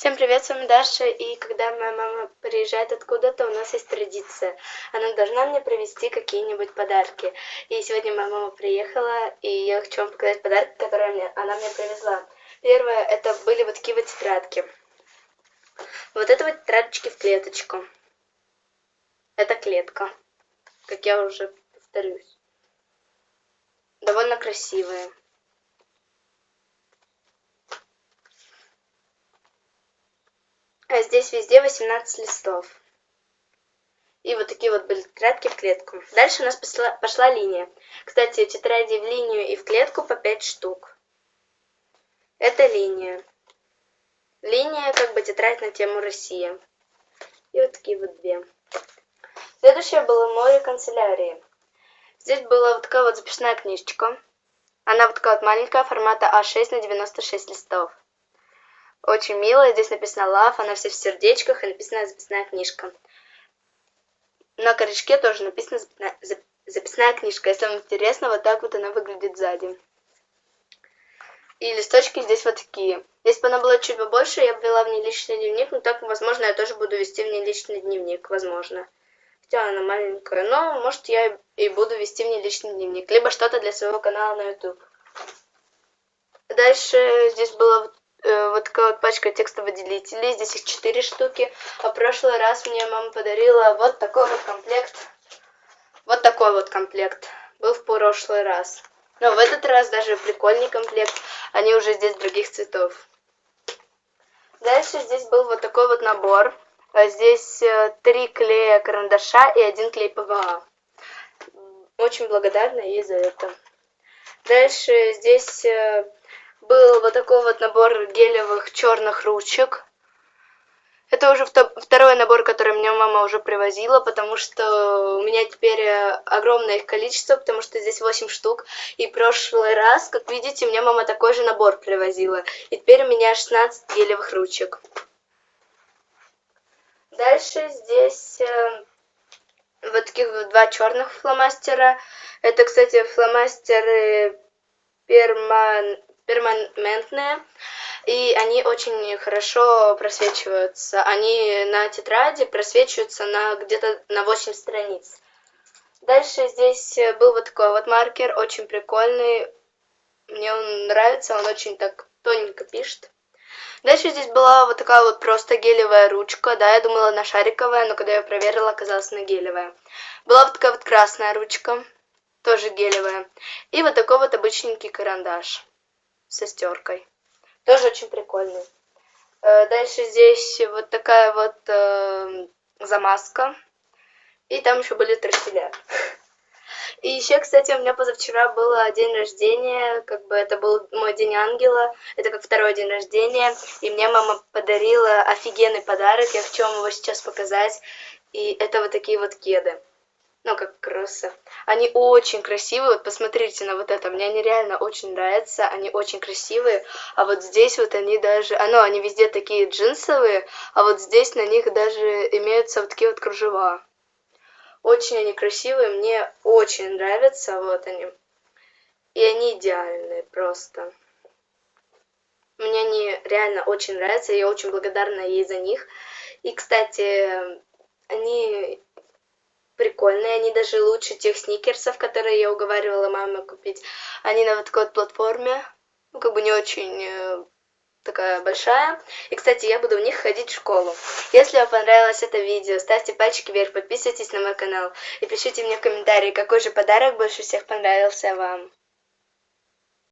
Всем привет, с вами Даша, и когда моя мама приезжает откуда-то, у нас есть традиция. Она должна мне привезти какие-нибудь подарки. И сегодня моя мама приехала, и я хочу вам показать подарки, которые она мне привезла. Первое, это были вот такие вот тетрадки. Вот это вот тетрадочки в клеточку. Это клетка, как я уже повторюсь. Довольно красивые. А здесь везде 18 листов. И вот такие вот были тетрадки в клетку. Дальше у нас пошла линия. Кстати, тетради в линию и в клетку по 5 штук. Это линия. Линия как бы тетрадь на тему Россия. И вот такие вот две. Следующее было море канцелярии. Здесь была вот такая вот записная книжечка. Она вот такая вот маленькая, формата А6 на 96 листов. Очень милая. Здесь написано Love, она вся в сердечках и написана записная книжка. На корешке тоже написано записная книжка. Если вам интересно, вот так вот она выглядит сзади. И листочки здесь вот такие. Если бы она была чуть побольше, я бы вела в ней личный дневник. Но так, возможно, я тоже буду вести в ней личный дневник. Возможно. Хотя она маленькая. Но, может, я и буду вести в ней личный дневник. Либо что-то для своего канала на YouTube. Дальше здесь была вот такая вот пачка текстовыделителей. Здесь их 4 штуки. А в прошлый раз мне мама подарила вот такой вот комплект. Вот такой вот комплект. Был в прошлый раз. Но в этот раз даже прикольный комплект. Они уже здесь других цветов. Дальше здесь был вот такой вот набор. Здесь 3 клея карандаша и 1 клей ПВА. Очень благодарна ей за это. Дальше здесь был вот такой вот набор гелевых черных ручек. Это уже второй набор, который мне мама уже привозила, потому что у меня теперь огромное их количество, потому что здесь 8 штук. И в прошлый раз, как видите, мне мама такой же набор привозила. И теперь у меня 16 гелевых ручек. Дальше здесь вот таких вот 2 черных фломастера. Это, кстати, фломастеры перманентные, и они очень хорошо просвечиваются. Они на тетради просвечиваются где-то на 8 страниц. Дальше здесь был вот такой вот маркер, очень прикольный. Мне он нравится, он очень так тоненько пишет. Дальше здесь была вот такая вот просто гелевая ручка. Да, я думала, она шариковая, но когда я проверила, оказалась она гелевая. Была вот такая вот красная ручка, тоже гелевая. И вот такой вот обычненький карандаш со стеркой. Тоже очень прикольный. Дальше здесь вот такая вот замазка. И там еще были трафиля. И еще, кстати, у меня позавчера был день рождения. Как бы это был мой день ангела. Это как второй день рождения. И мне мама подарила офигенный подарок. Я хочу вам его сейчас показать. И это вот такие вот кеды. Ну, как кроссы. Они очень красивые. Вот посмотрите на вот это. Мне они реально очень нравятся. Они очень красивые. А вот здесь вот они даже... они везде такие джинсовые. А вот здесь на них даже имеются вот такие вот кружева. Очень они красивые. Мне очень нравятся. Вот они. И они идеальные просто. Мне они реально очень нравятся. Я очень благодарна ей за них. И, кстати, они... прикольные, они даже лучше тех сникерсов, которые я уговаривала маму купить. Они на вот такой вот платформе, как бы не очень такая большая. И, кстати, я буду в них ходить в школу. Если вам понравилось это видео, ставьте пальчики вверх, подписывайтесь на мой канал и пишите мне в комментарии, какой же подарок больше всех понравился вам.